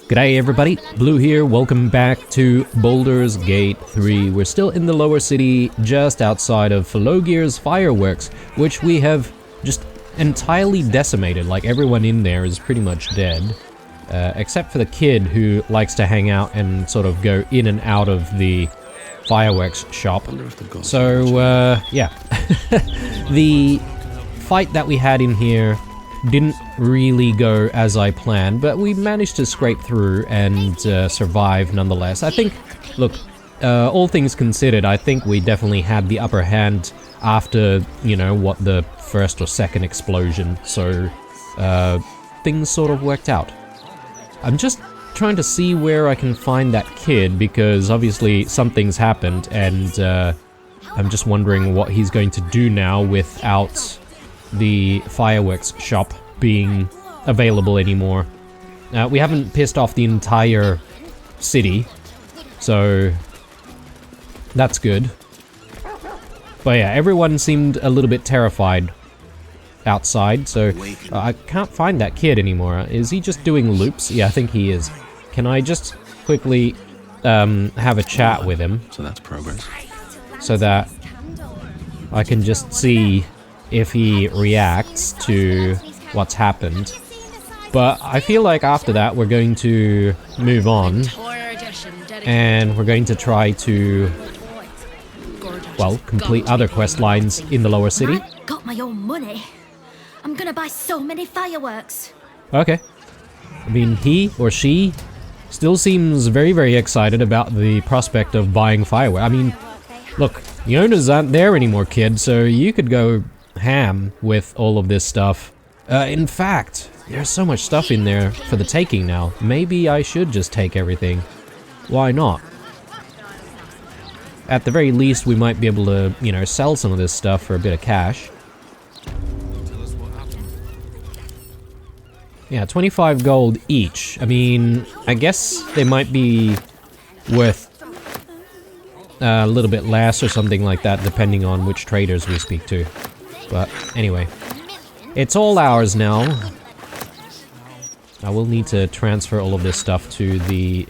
G'day everybody, Blue here, welcome back to Baldur's Gate 3. We're still in the lower city, just outside of Falogir's fireworks, which we have just entirely decimated. Like, everyone in there is pretty much dead. Except for the kid who likes to hang out and sort of go in and out of the fireworks shop. So, yeah. The fight that we had in here didn't really go as I planned, but we managed to scrape through and survive nonetheless. I think, look, all things considered, I think we definitely had the upper hand after, you know, what, the first or second explosion, so things sort of worked out. I'm just trying to see where I can find that kid, because obviously something's happened, and I'm just wondering what he's going to do now without the fireworks shop being available anymore. We haven't pissed off the entire city, so that's good. But yeah, everyone seemed a little bit terrified outside, so I can't find that kid anymore. Is he just doing loops? Yeah, I think he is. Can I just quickly have a chat with him? So that's progress. So that I can just see if he reacts to what's happened. But I feel like after that we're going to move on, and we're going to try to, well, complete other quest lines in the lower city. I've got my own money. I'm gonna buy so many fireworks. Okay. I mean, he or she still seems very, very excited about the prospect of buying fireworks. I mean, look, the owners aren't there anymore, kid, so you could go ham with all of this stuff. In fact, there's so much stuff in there for the taking now. Maybe I should just take everything. Why not? At the very least, we might be able to, you know, sell some of this stuff for a bit of cash. Yeah, 25 gold each. I mean, I guess they might be worth a little bit less or something like that, depending on which traders we speak to. But anyway, it's all ours now. I will need to transfer all of this stuff to the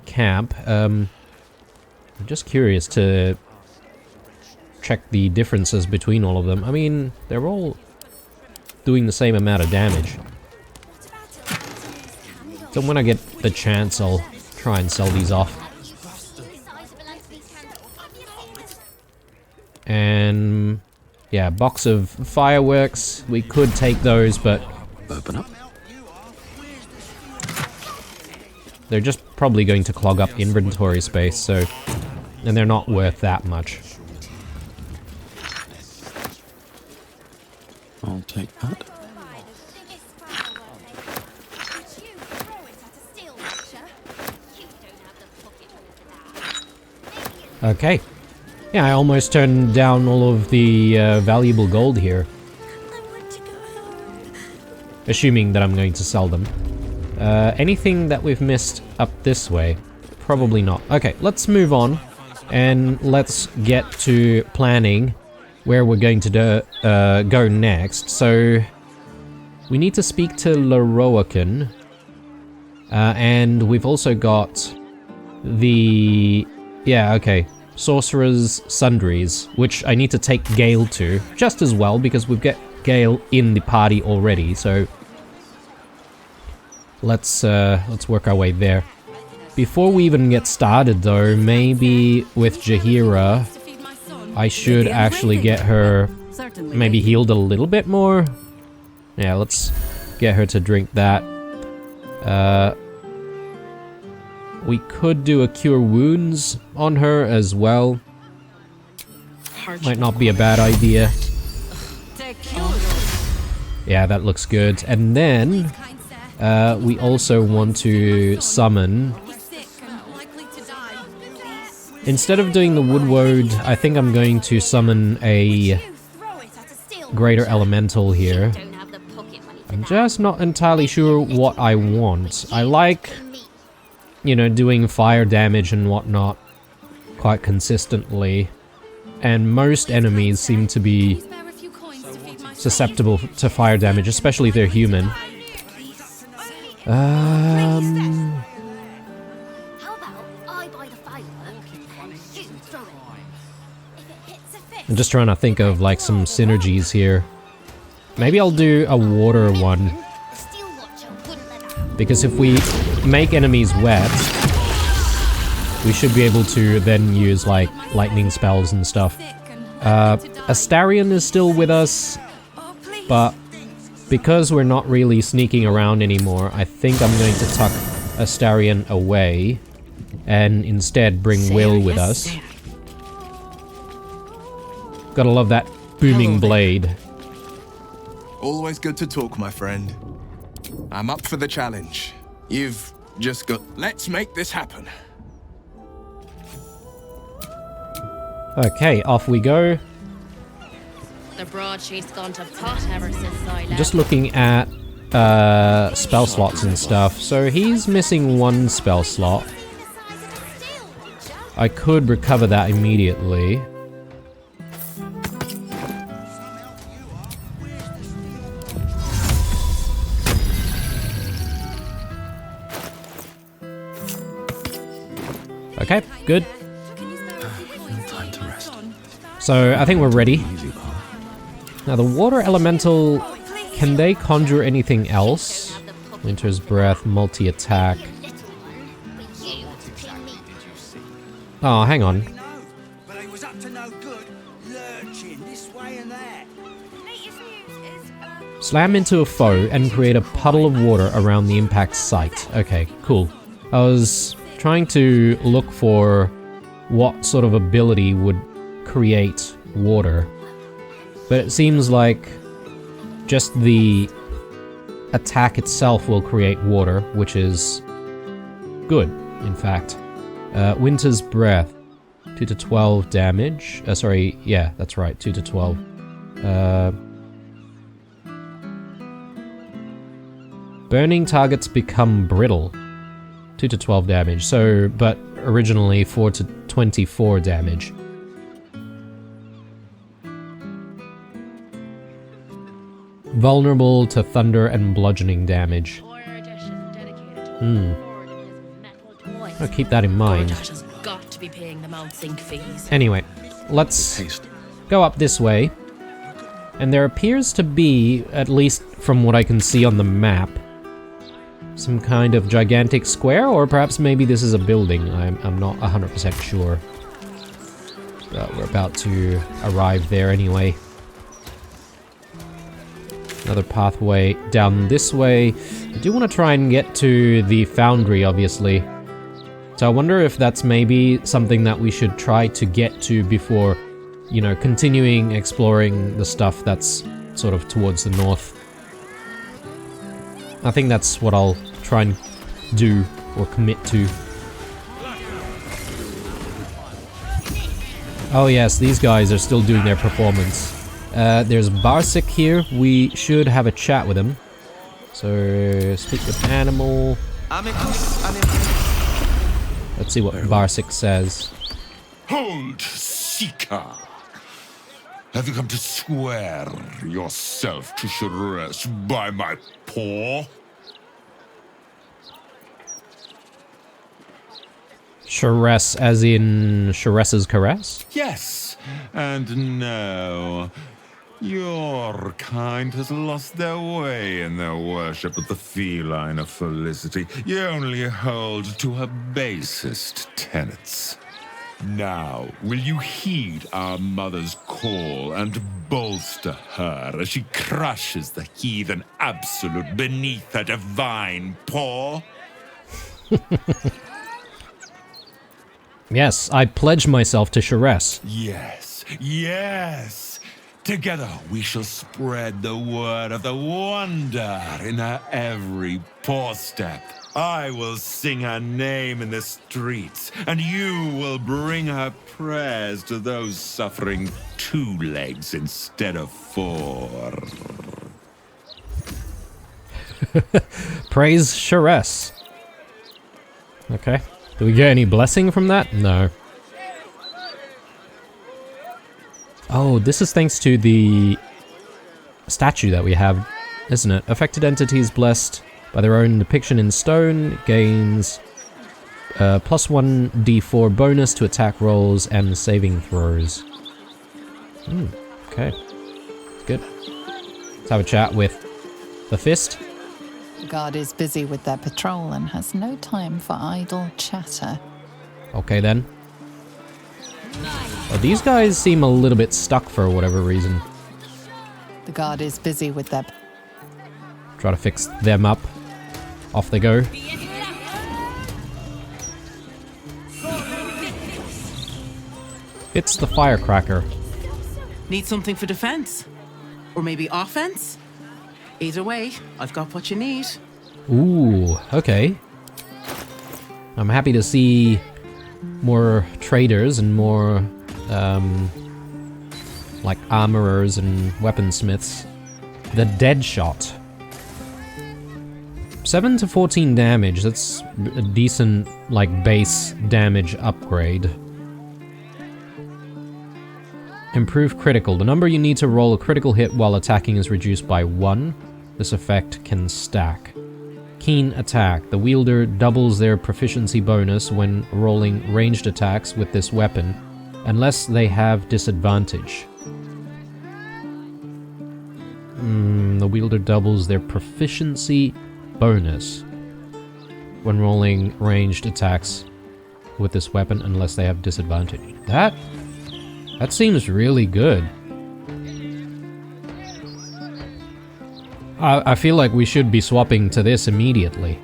camp. I'm just curious to check the differences between all of them. I mean, they're all doing the same amount of damage. So when I get the chance, I'll try and sell these off. And yeah, box of fireworks. We could take those, but Open up. they're just probably going to clog up inventory space, so, and they're not worth that much. I'll take that. Okay. Yeah, I almost turned down all of the valuable gold here. Assuming that I'm going to sell them. Anything that we've missed up this way? Probably not. Okay, let's move on. And let's get to planning where we're going to go next. So, we need to speak to Leroican. And we've also got the... yeah, okay. Sorcerer's Sundries, which I need to take Gale to, just as well, because we've got Gale in the party already, so let's work our way there. Before we even get started though, maybe with Jaheira, I should actually get her maybe healed a little bit more. Yeah, let's get her to drink that. We could do a Cure Wounds on her as well. Might not be a bad idea. Yeah, that looks good. And then, we also want to summon... instead of doing the Woodwode, I think I'm going to summon a Greater Elemental here. I'm just not entirely sure what I want. I like, you know, doing fire damage and whatnot quite consistently, and most enemies seem to be susceptible to fire damage, especially if they're human. How about I buy the firework and you throw it? If it hits a fish, I'm just trying to think of like some synergies here. Maybe I'll do a water one, Steel Watcher wouldn't let that. because if we make enemies wet, we should be able to then use like lightning spells and stuff. Astarion is still with us, but because we're not really sneaking around anymore, I think I'm going to tuck Astarion away and instead bring Will with us. Gotta love that booming blade. Always good to talk, my friend. I'm up for the challenge. You've just got... Let's make this happen. Okay, off we go. The broadsheet's gone to pot ever since I left. Just looking at spell slots and stuff. So he's missing one spell slot. I could recover that immediately. Okay, good. Time to rest. So I think we're ready. Easy, Carl. Now the water elemental, can they conjure anything else? Winter's Breath, multi-attack. Oh, hang on. But he was up to no good, lurching this way and that. Slam into a foe and create a puddle of water around the impact site. Okay, cool. I was trying to look for what sort of ability would create water, but it seems like just the attack itself will create water, which is good, in fact. Winter's Breath, 2 to 12 damage. Sorry, yeah, that's right, 2 to 12. Burning targets become brittle. 2 to 12 damage, so, but originally 4 to 24 damage. Vulnerable to thunder and bludgeoning damage. I'll keep that in mind. has got to be paying the Mount Sink fees. Anyway, let's Haste. go up this way. And there appears to be, at least from what I can see on the map, some kind of gigantic square, or perhaps maybe this is a building. I'm not 100% sure. But we're about to arrive there anyway. Another pathway down this way. I do want to try and get to the foundry, obviously. So I wonder if that's maybe something that we should try to get to before, you know, continuing exploring the stuff that's sort of towards the north. I think that's what I'll try and do, or commit to. Oh yes, these guys are still doing their performance. There's Barsik here. We should have a chat with him. So, speak with animal. Let's see what Barsik says. Hold, Seeker! Have you come to swear yourself to Sharess by my paw? Sharess as in Sharess's caress? Yes, and no. Your kind has lost their way in their worship of the feline of Felicity. You only hold to her basest tenets. Now, will you heed our mother's call and bolster her as she crushes the heathen absolute beneath her divine paw? Yes, I pledge myself to Sharess. Yes, yes! Together we shall spread the word of the wonder in her every paw step. I will sing her name in the streets, and you will bring her prayers to those suffering 2 legs instead of 4. Praise Sharess. Okay. Do we get any blessing from that? No. Oh, this is thanks to the statue that we have, isn't it? Affected entities blessed by their own depiction in stone, gains +1 d4 bonus to attack rolls and saving throws. Okay. Good. Let's have a chat with the Fist. The guard is busy with their patrol and has no time for idle chatter. Okay then. Well, these guys seem a little bit stuck for whatever reason. The guard is busy with their... Try to fix them up. Off they go. It's the firecracker. Need something for defense? Or maybe offense? Either way, I've got what you need. Ooh, okay. I'm happy to see more traders and more, like armorers and weaponsmiths. The Dead Shot. 7 to 14 damage, that's a decent, like, base damage upgrade. Improve critical. The number you need to roll a critical hit while attacking is reduced by 1. This effect can stack. Keen attack. The wielder doubles their proficiency bonus when rolling ranged attacks with this weapon, unless they have disadvantage. The wielder doubles their proficiency bonus when rolling ranged attacks with this weapon, unless they have disadvantage. That seems really good. I feel like we should be swapping to this immediately.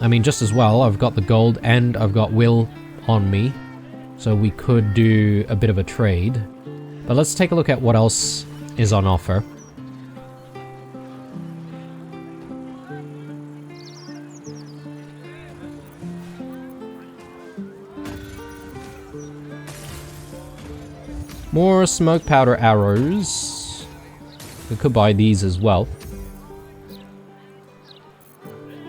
I mean, just as well, I've got the gold and I've got will on me, so we could do a bit of a trade. But let's take a look at what else is on offer. More smoke powder arrows. We could buy these as well.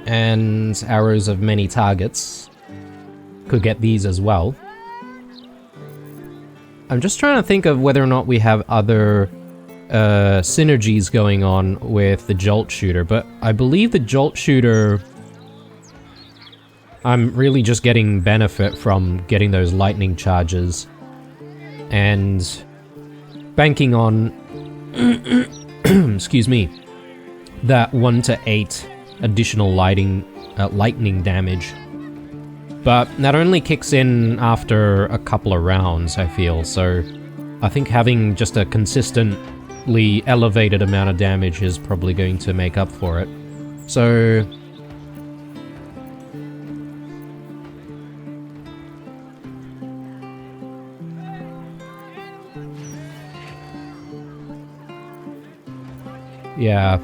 And arrows of many targets. Could get these as well. I'm just trying to think of whether or not we have other synergies going on with the Jolt Shooter, but I believe the Jolt Shooter... I'm really just getting benefit from getting those lightning charges. And banking on, excuse me, that 1 to 8 additional lightning damage. But that only kicks in after a couple of rounds, I feel, so I think having just a consistently elevated amount of damage is probably going to make up for it. So... yeah,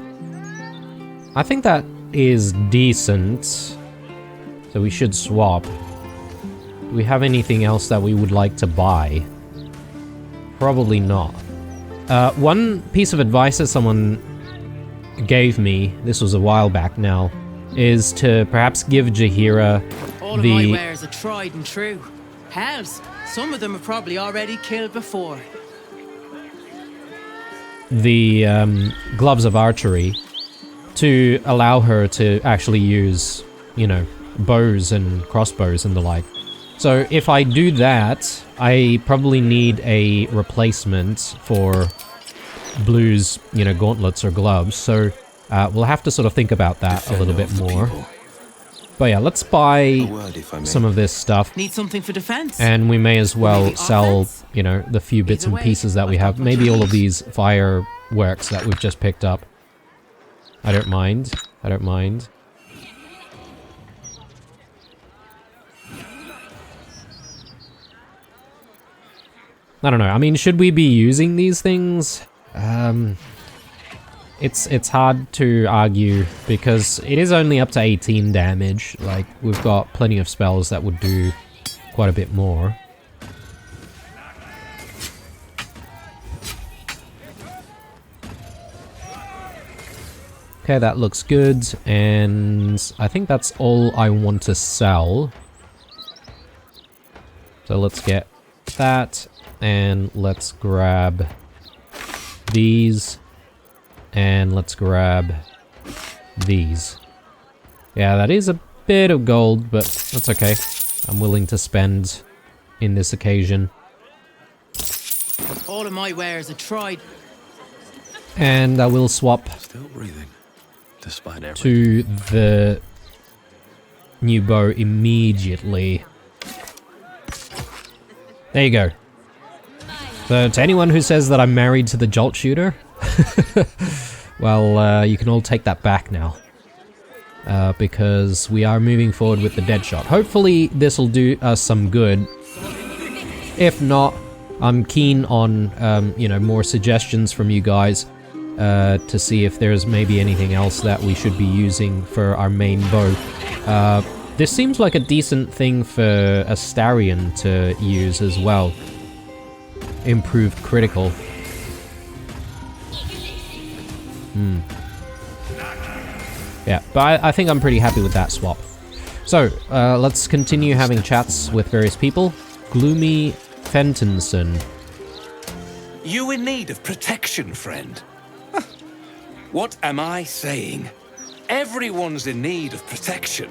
I think that is decent, so we should swap. Do we have anything else that we would like to buy? Probably not. One piece of advice that someone gave me, this was a while back now, is to perhaps give Jaheira All of my wares are tried and true. Hells, some of them have probably already killed before. The gloves of archery to allow her to actually use, you know, bows and crossbows and the like. So if I do that, I probably need a replacement for Blue's, you know, gauntlets or gloves. So we'll have to sort of think about that a little bit more. But yeah, let's buy some of this stuff. Need something for defense? And we may as well sell, you know, the few bits and pieces that we have. Maybe all of these fireworks that we've just picked up. I don't mind. I don't mind. I don't know. I mean, should we be using these things? It's hard to argue because it is only up to 18 damage. Like, we've got plenty of spells that would do quite a bit more. Okay, that looks good, and I think that's all I want to sell. So let's get that, and let's grab these. And let's grab these. Yeah, that is a bit of gold, but that's okay. I'm willing to spend in this occasion. All of my wares are tried. And I will swap Still breathing, despite everything. to the new bow immediately. There you go. So to anyone who says that I'm married to the Jolt Shooter, well, you can all take that back now. Because we are moving forward with the Deadshot. Hopefully this will do us some good. If not, I'm keen on, you know, more suggestions from you guys to see if there's maybe anything else that we should be using for our main bow. This seems like a decent thing for Astarion to use as well. Improved critical. Yeah, but I think I'm pretty happy with that swap. So, let's continue having chats with various people. Gloomy Fentonson. You in need of protection, friend? Huh. What am I saying? Everyone's in need of protection.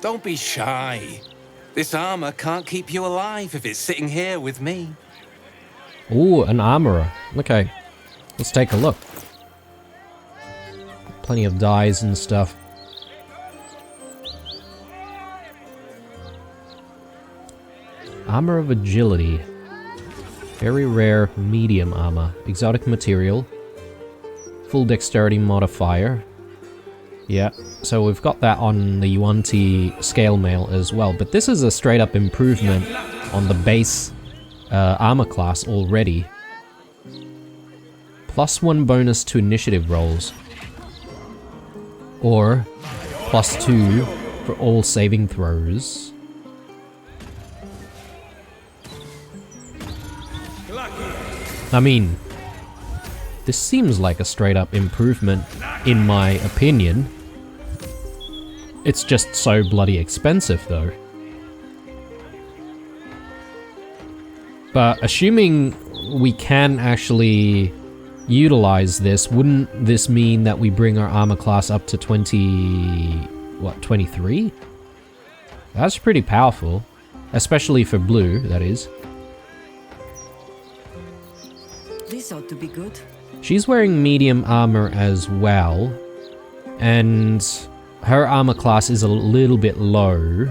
Don't be shy. This armor can't keep you alive if it's sitting here with me. Ooh, an armorer. Okay, let's take a look. Plenty of dyes and stuff. Armor of Agility. Very rare medium armor. Exotic material. Full dexterity modifier. Yeah, so we've got that on the Yuan-Ti scale mail as well. But this is a straight up improvement on the base armor class already. +1 bonus to initiative rolls. Or +2 for all saving throws. I mean, this seems like a straight up improvement in my opinion. It's just so bloody expensive though. But assuming we can actually utilize this, wouldn't this mean that we bring our armor class up to 23? That's pretty powerful. Especially for blue, that is. This ought to be good. She's wearing medium armor as well. And her armor class is a little bit low.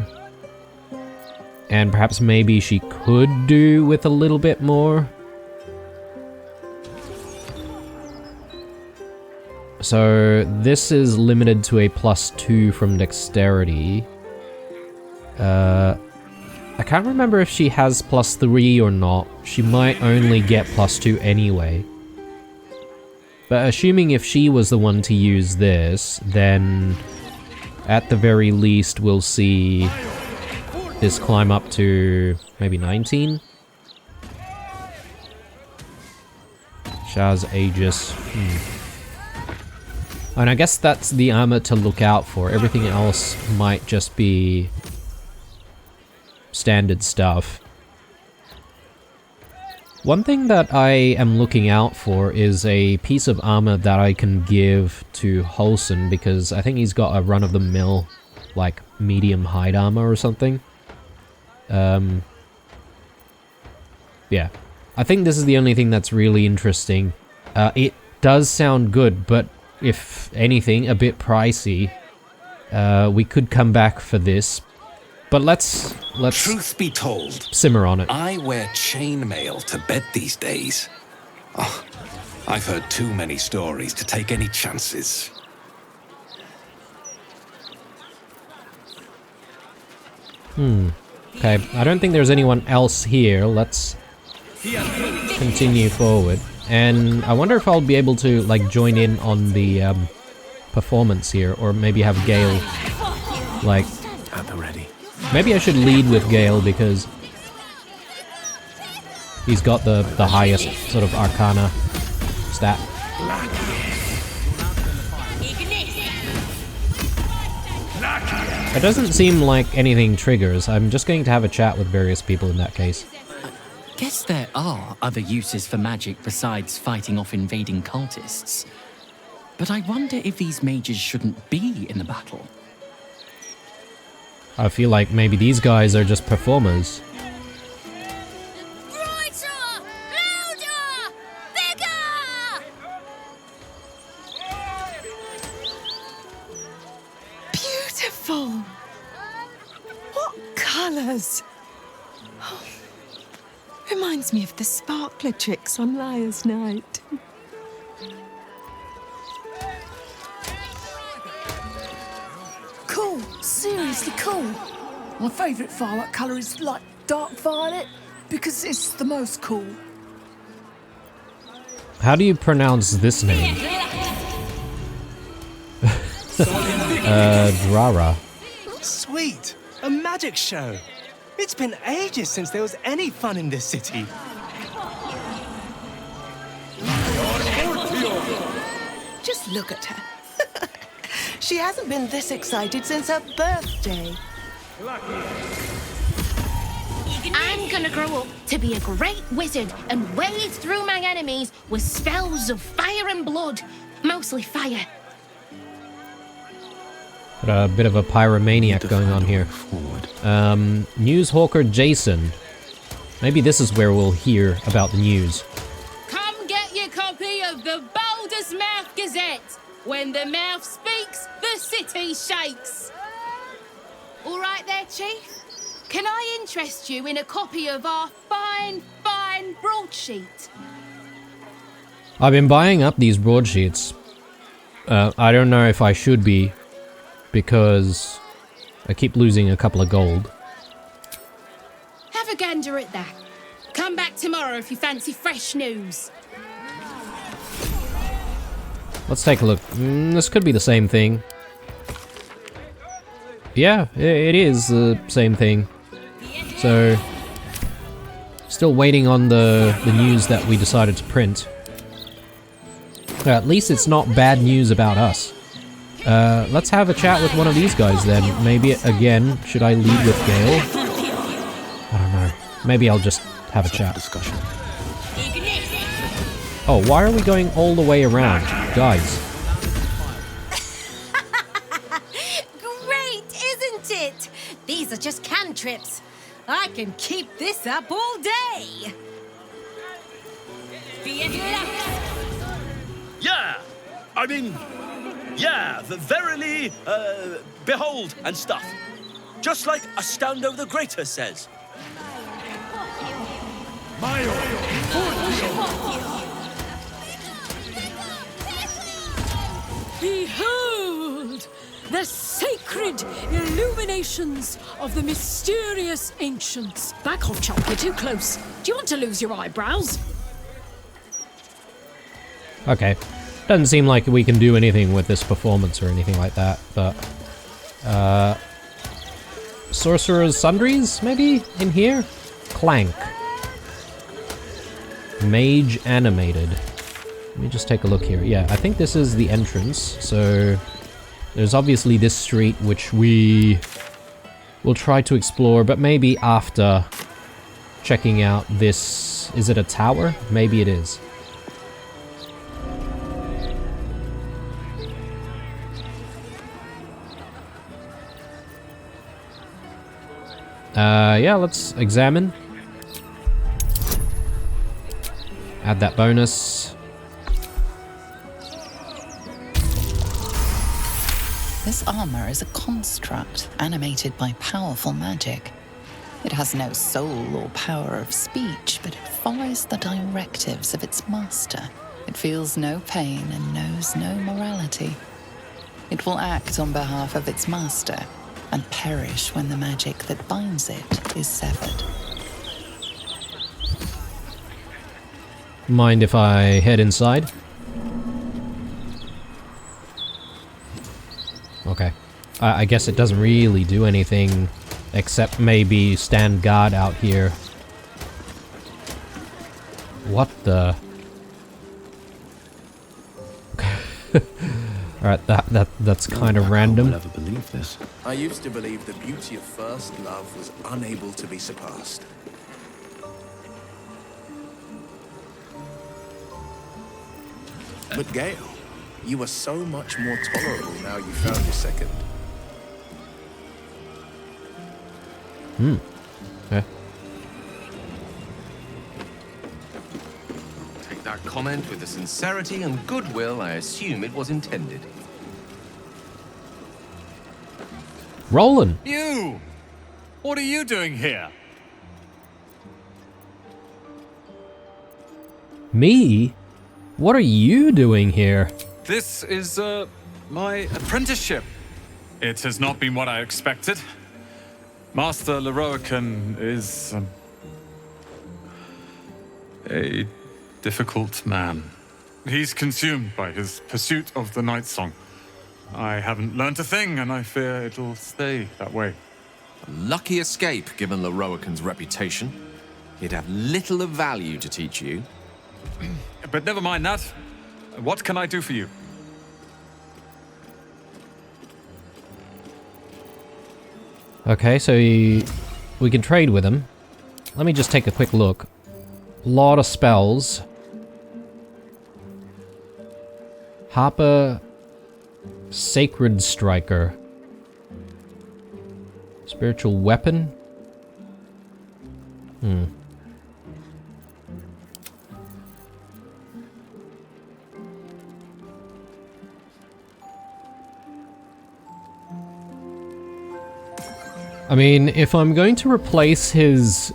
And perhaps maybe she could do with a little bit more. So this is limited to a +2 from dexterity. I can't remember if she has +3 or not. She might only get +2 anyway. But assuming if she was the one to use this, then at the very least we'll see this climb up to maybe 19? Shaz Aegis. And I guess that's the armor to look out for. Everything else might just be standard stuff. One thing that I am looking out for is a piece of armor that I can give to Holson, because I think he's got a run-of-the-mill, like, medium hide armor or something. Yeah. I think this is the only thing that's really interesting. It does sound good, but if anything, a bit pricey. We could come back for this. But let's Truth be told, simmer on it. I wear chainmail to bed these days. Oh, I've heard too many stories to take any chances. Okay, I don't think there's anyone else here. Let's continue forward. And I wonder if I'll be able to, like, join in on the performance here, or maybe have Gale, like... At the ready. Maybe I should lead with Gale, because he's got the highest sort of Arcana stat. It doesn't seem like anything triggers. I'm just going to have a chat with various people in that case. Guess there are other uses for magic besides fighting off invading cultists. But I wonder if these mages shouldn't be in the battle. I feel like maybe these guys are just performers. Brighter! Louder! Bigger! Beautiful! What colours! Oh, reminds me of the sparkler tricks on Liar's Night. Cool, seriously cool. My favourite firework colour is like dark violet because it's the most cool. How do you pronounce this name? Drara. Sweet! A magic show! It's been ages since there was any fun in this city. Just look at her. She hasn't been this excited since her birthday. I'm gonna grow up to be a great wizard and wade through my enemies with spells of fire and blood. Mostly fire. Got a bit of a pyromaniac going on here. News hawker Jason. Maybe this is where we'll hear about the news. Come get your copy of the Baldur's Mouth Gazette. When the mouth speaks, the city shakes. All right there, Chief. Can I interest you in a copy of our fine broadsheet? I've been buying up these broadsheets. I don't know if I should be, because I keep losing a couple of gold. Have a gander at that. Come back tomorrow if you fancy fresh news. Let's take a look. This could be the same thing. Yeah, it is the same thing. So, still waiting on the news that we decided to print. At least it's not bad news about us. Let's have a chat with one of these guys then. Maybe, again, should I lead with Gale? I don't know. Maybe I'll just have a chat. Discussion. Oh, why are we going all the way around? Guys. Great, isn't it? These are just cantrips. I can keep this up all day. Yeah! I mean, yeah, verily, behold and stuff. Just like Astando the Greater says. Behold! The sacred illuminations of the mysterious ancients. Back off, chap, you're too close. Do you want to lose your eyebrows? Okay. Doesn't seem like we can do anything with this performance or anything like that, but... Sorcerer's Sundries, maybe? In here? Clank. Mage Animated. Let me just take a look here. Yeah, I think this is the entrance, so... There's obviously this street, which we will try to explore, but maybe after checking out this... Is it a tower? Maybe it is. Yeah, let's examine. Add that bonus. This armor is a construct animated by powerful magic. It has no soul or power of speech, but it follows the directives of its master. It feels no pain and knows no morality. It will act on behalf of its master and perish when the magic that binds it is severed. Mind if I head inside? Okay. I guess it doesn't really do anything except maybe stand guard out here. What the... Alright, that's kind of random. I will ever believe this. I used to believe the beauty of first love was unable to be surpassed. But Gale, You were so much more tolerable now you found your second. Okay. Take that comment with the sincerity and goodwill I assume it was intended. Roland! You! What are you doing here? Me? What are you doing here? This is, my apprenticeship. It has not been what I expected. Master Leroican is, a difficult man. He's consumed by his pursuit of the Night Song. I haven't learnt a thing, and I fear it'll stay that way. A lucky escape, given Leroican's reputation. He'd have little of value to teach you. But never mind that. What can I do for you? Okay, so we can trade with him. Let me just take a quick look. Lot of spells. Harper Sacred Striker. Spiritual Weapon? I mean, if I'm going to replace his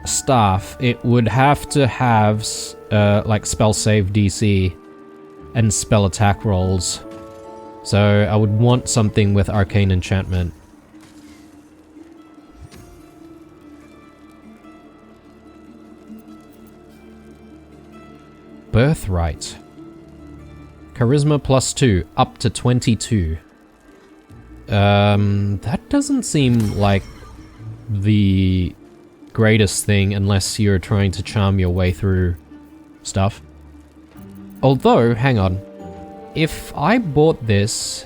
staff, it would have to have, like, spell save DC and spell attack rolls. So I would want something with arcane enchantment. Birthright. Charisma +2, up to 22. That doesn't seem like the greatest thing unless you're trying to charm your way through stuff. Although, hang on. If I bought this,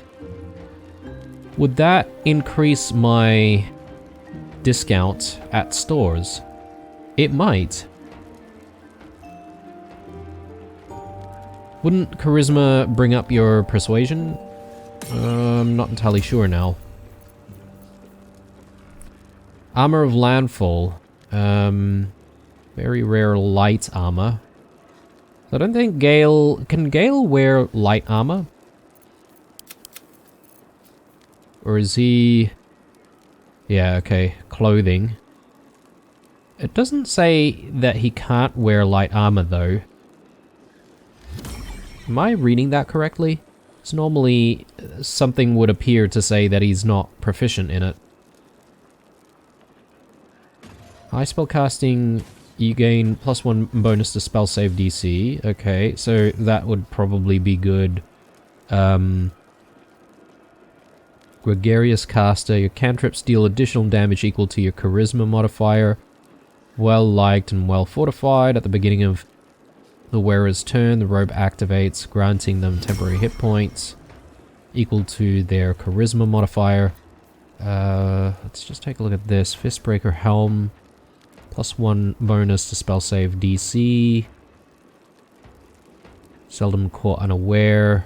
would that increase my discount at stores? It might. Wouldn't charisma bring up your persuasion? I'm not entirely sure now. Armor of Landfall. Very rare light armor. I don't think Gale... Can Gale wear light armor? Or is he... Yeah, okay. Clothing. It doesn't say that he can't wear light armor, though. Am I reading that correctly? It's normally something would appear to say that he's not proficient in it. High spellcasting, you gain +1 bonus to spell save DC. Okay, so that would probably be good. Gregarious caster, your cantrips deal additional damage equal to your charisma modifier. Well liked and well fortified. At the beginning of the wearer's turn, the robe activates, granting them temporary hit points equal to their charisma modifier. Let's just take a look at this. Fistbreaker helm, +1 bonus to spell save DC. Seldom caught unaware.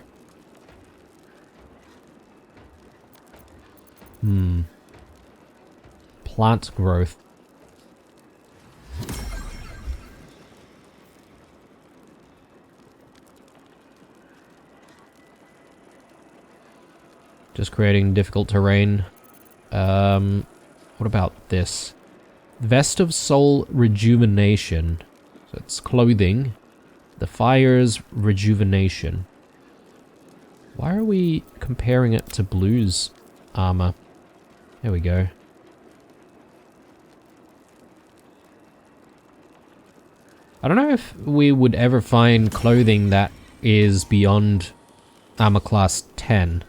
Plant growth. Just creating difficult terrain. What about this? Vest of Soul Rejuvenation. So it's clothing. The Fire's Rejuvenation. Why are we comparing it to Blue's armor? There we go. I don't know if we would ever find clothing that is beyond armor class 10.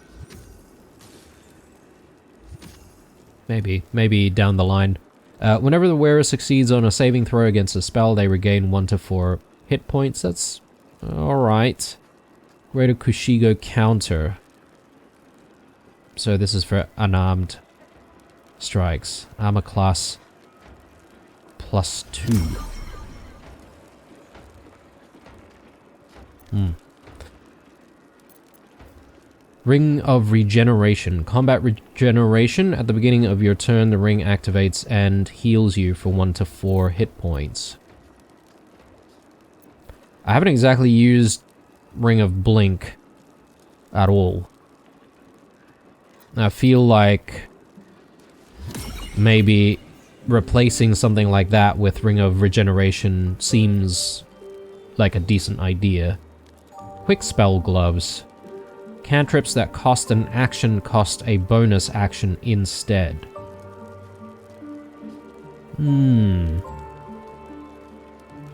Maybe down the line. Whenever the wearer succeeds on a saving throw against a spell, they regain 1 to 4 hit points. That's alright. Greater Kushigo counter. So this is for unarmed strikes. Armor class +2. Ring of Regeneration. Combat regeneration. At the beginning of your turn, the ring activates and heals you for 1 to 4 hit points. I haven't exactly used Ring of Blink at all. I feel like maybe replacing something like that with Ring of Regeneration seems like a decent idea. Quick Spell Gloves. Cantrips that cost an action cost a bonus action instead.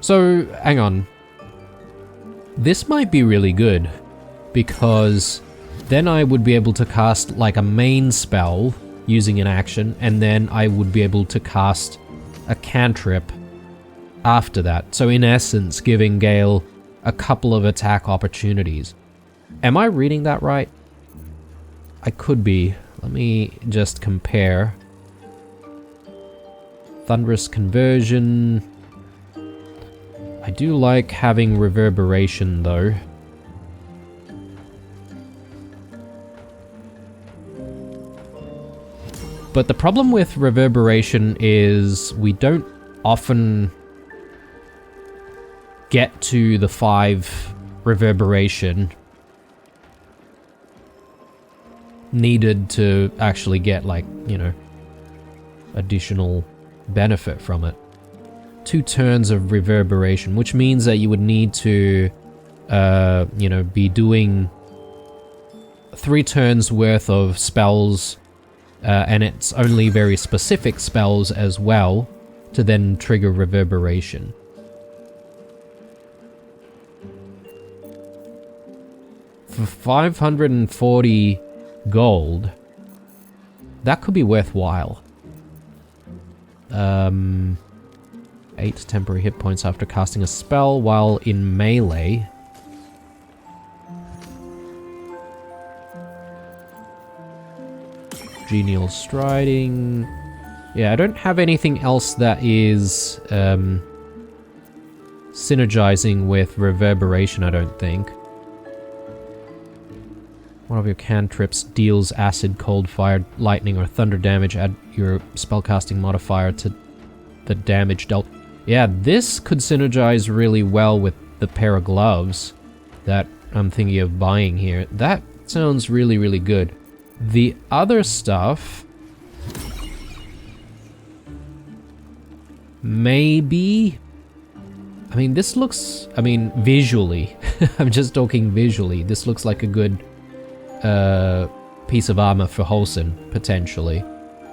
So, hang on. This might be really good, because then I would be able to cast like a main spell using an action, and then I would be able to cast a cantrip after that. So in essence, giving Gale a couple of attack opportunities. Am I reading that right? I could be. Let me just compare. Thunderous Conversion. I do like having Reverberation though. But the problem with Reverberation is we don't often get to the 5 Reverberation needed to actually get, like, you know, additional benefit from it. 2 turns of Reverberation, which means that you would need to, you know, be doing 3 turns worth of spells, and it's only very specific spells as well, to then trigger Reverberation. For 540 gold, that could be worthwhile. 8 temporary hit points after casting a spell while in melee. Genial Striding. Yeah, I don't have anything else that is synergizing with Reverberation, I don't think. One of your cantrips deals acid, cold, fire, lightning, or thunder damage. Add your spellcasting modifier to the damage dealt. Yeah, this could synergize really well with the pair of gloves that I'm thinking of buying here. That sounds really, really good. The other stuff... maybe... I mean, this looks... I mean, visually. I'm just talking visually. This looks like a good piece of armor for Holson, potentially.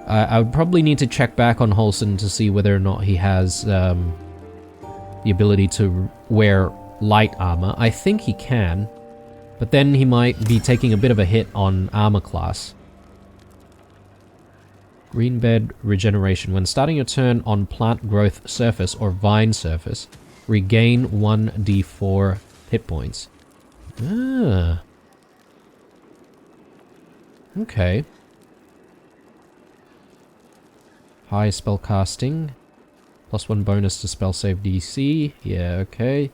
I would probably need to check back on Holson to see whether or not he has the ability to wear light armor. I think he can, but then he might be taking a bit of a hit on armor class. Green Bed Regeneration. When starting your turn on plant growth surface or vine surface, regain 1d4 hit points. Ah. Okay. High spell casting. +1 bonus to spell save DC. Yeah, okay.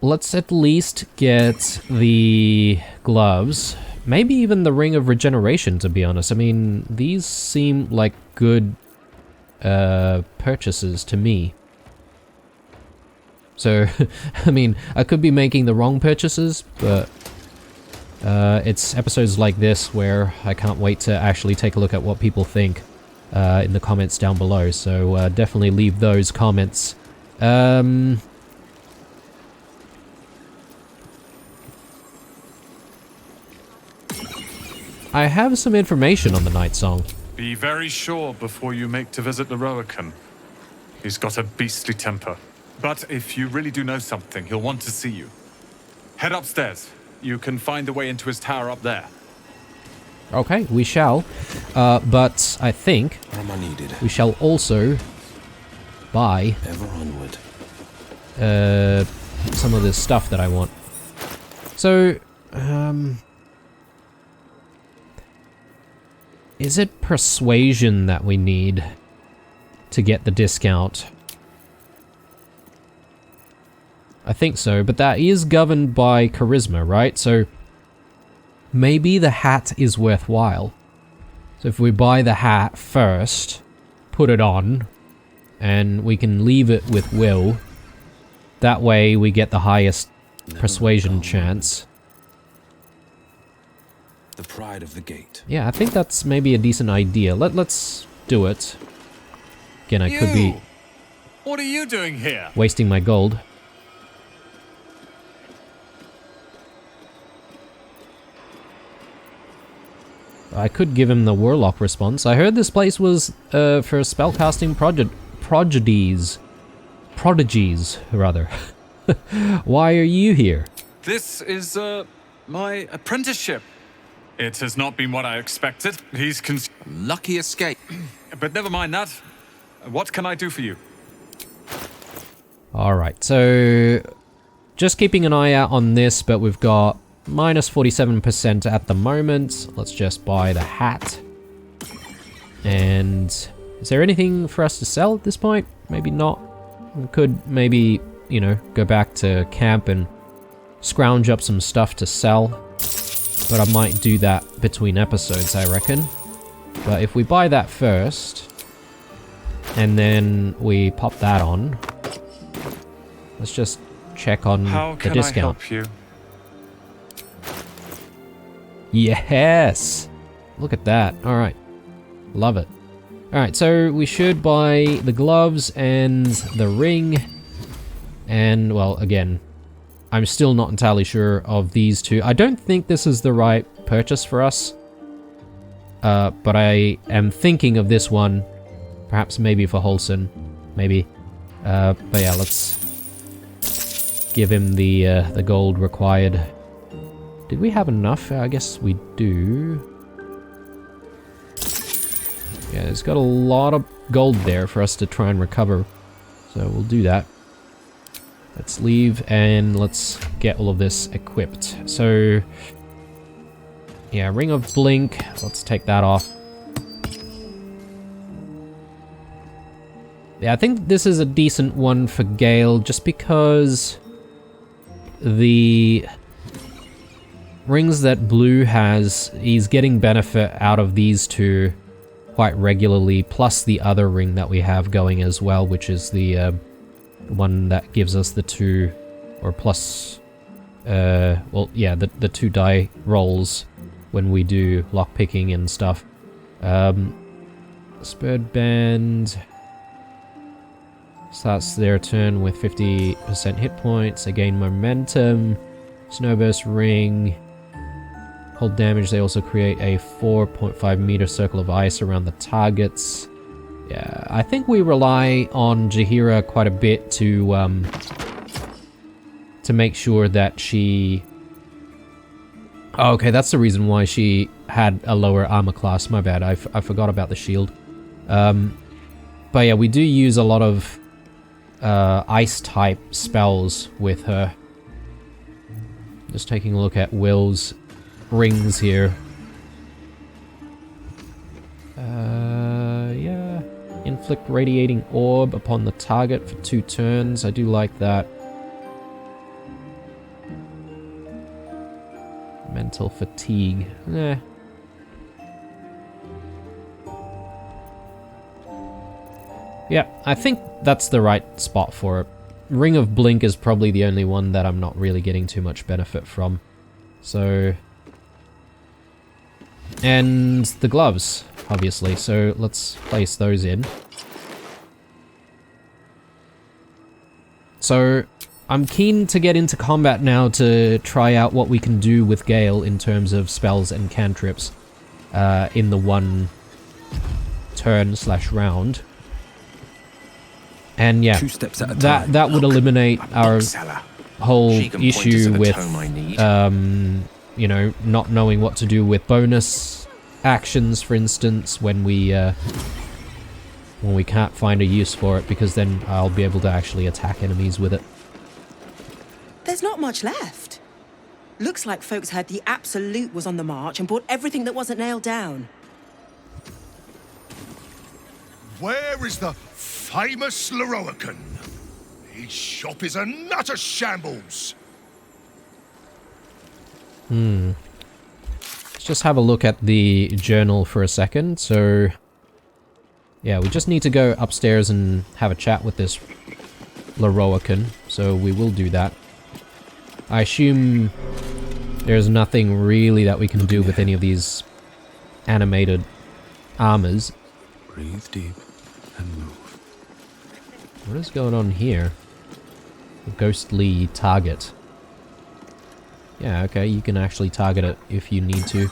Let's at least get the gloves. Maybe even the Ring of Regeneration, to be honest. I mean, these seem like good purchases to me. So, I mean, I could be making the wrong purchases, but it's episodes like this where I can't wait to actually take a look at what people think in the comments down below. So definitely leave those comments. I have some information on the Night Song. Be very sure before you make to visit the Roakan. He's got a beastly temper. But if you really do know something, he'll want to see you. Head upstairs. You can find the way into his tower up there. Okay, we shall. But I think we shall also buy ever onward. some of this stuff that I want. So, is it persuasion that we need to get the discount? I think so, but that is governed by charisma, right? So maybe the hat is worthwhile. So if we buy the hat first, put it on, and we can leave it with will, that way we get the highest persuasion chance. The pride of the gate. Yeah, I think that's maybe a decent idea. Let's do it. Again, I could be What are you doing here? wasting my gold. I could give him the warlock response. I heard this place was for spellcasting prodigies, rather. Why are you here? This is my apprenticeship. It has not been what I expected. He's lucky escape. But never mind that. What can I do for you? Alright, so just keeping an eye out on this, but we've got minus 47% at the moment. Let's just buy the hat. And is there anything for us to sell at this point? Maybe not. We could maybe, you know, go back to camp and scrounge up some stuff to sell. But I might do that between episodes, I reckon. But if we buy that first, and then we pop that on, let's just check on the discount. How can I help you? Yes! Look at that. Alright. Love it. Alright, so we should buy the gloves and the ring. And, well, again, I'm still not entirely sure of these two. I don't think this is the right purchase for us. But I am thinking of this one. Perhaps maybe for Holson. Maybe. But yeah, let's give him the gold required. Did we have enough? I guess we do. Yeah, it's got a lot of gold there for us to try and recover. So we'll do that. Let's leave and let's get all of this equipped. So, yeah, Ring of Blink. Let's take that off. Yeah, I think this is a decent one for Gale just because the rings that Blue has, he's getting benefit out of these two quite regularly, plus the other ring that we have going as well, which is the one that gives us the 2 or plus well, yeah, the 2 die rolls when we do lockpicking and stuff. Spurred Band starts their turn with 50% hit points. They gain momentum. Snowburst Ring. Hold damage. They also create a 4.5 meter circle of ice around the targets. Yeah, I think we rely on Jaheira quite a bit to make sure that she... Oh, okay, that's the reason why she had a lower armor class. My bad, I forgot about the shield. But yeah, we do use a lot of ice type spells with her. Just taking a look at Will's rings here. Yeah. Inflict radiating orb upon the target for 2 turns. I do like that. Mental fatigue. Eh. Yeah, I think that's the right spot for it. Ring of Blink is probably the only one that I'm not really getting too much benefit from. So... And the gloves, obviously, so let's place those in. So, I'm keen to get into combat now to try out what we can do with Gale in terms of spells and cantrips in the one turn / round. And yeah, that would eliminate our whole issue with, you know, not knowing what to do with bonus actions, for instance, when we can't find a use for it, because then I'll be able to actually attack enemies with it. There's not much left. Looks like folks heard the Absolute was on the march and bought everything that wasn't nailed down. Where is the famous Leroican? His shop is a nutter shambles. Let's just have a look at the journal for a second. So, yeah, we just need to go upstairs and have a chat with this Loroakan, so we will do that. I assume there's nothing really that we can do with any of these animated armors. Breathe deep and move. What is going on here? A ghostly target. Yeah, okay, you can actually target it if you need to.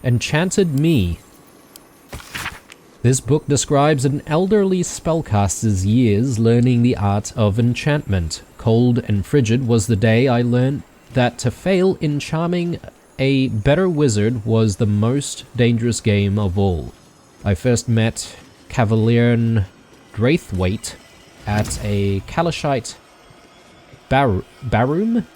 Enchanted Me. This book describes an elderly spellcaster's years learning the art of enchantment. Cold and frigid was the day I learned that to fail in charming a better wizard was the most dangerous game of all. I first met Cavalier Draithwaite at a Kalashite Baroom.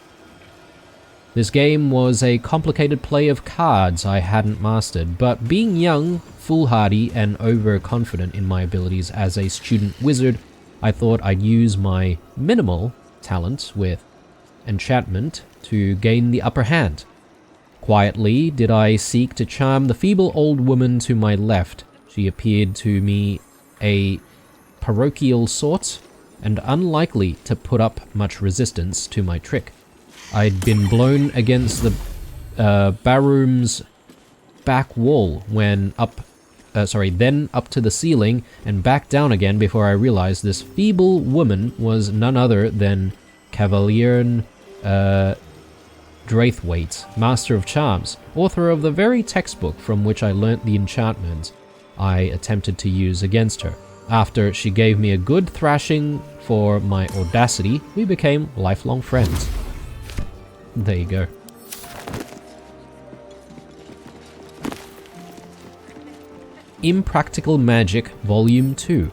This game was a complicated play of cards I hadn't mastered, but being young, foolhardy, and overconfident in my abilities as a student wizard, I thought I'd use my minimal talent with enchantment to gain the upper hand. Quietly did I seek to charm the feeble old woman to my left. She appeared to me a parochial sort, and unlikely to put up much resistance to my trick. I'd been blown against the Baroom's back wall when then up to the ceiling and back down again before I realized this feeble woman was none other than Cavalier Draithwaite, Master of Charms, author of the very textbook from which I learnt the enchantment I attempted to use against her. After she gave me a good thrashing for my audacity, we became lifelong friends. There you go. Impractical Magic, Volume 2.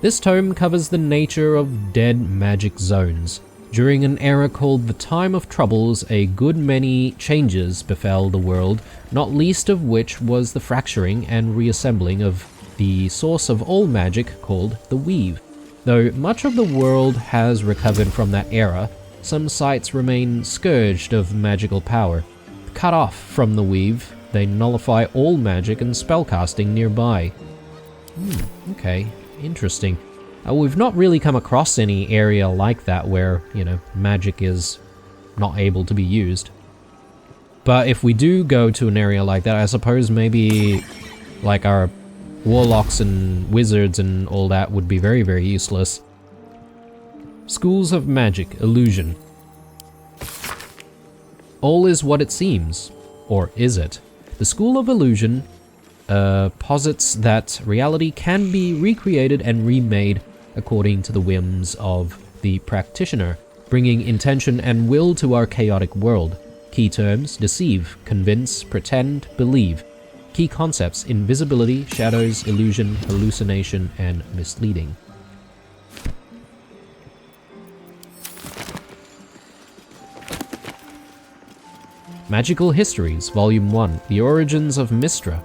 This tome covers the nature of dead magic zones. During an era called the Time of Troubles, a good many changes befell the world, not least of which was the fracturing and reassembling of the source of all magic called the Weave. Though much of the world has recovered from that era, some sites remain scourged of magical power. Cut off from the Weave, they nullify all magic and spellcasting nearby. Okay, interesting. We've not really come across any area like that where, you know, magic is not able to be used. But if we do go to an area like that, I suppose maybe like our warlocks and wizards and all that would be very, very useless. Schools of Magic, Illusion. All is what it seems. Or is it? The School of Illusion posits that reality can be recreated and remade according to the whims of the practitioner, bringing intention and will to our chaotic world. Key terms: deceive, convince, pretend, believe. Key concepts: invisibility, shadows, illusion, hallucination, and misleading. Magical Histories, Volume 1, The Origins of Mystra.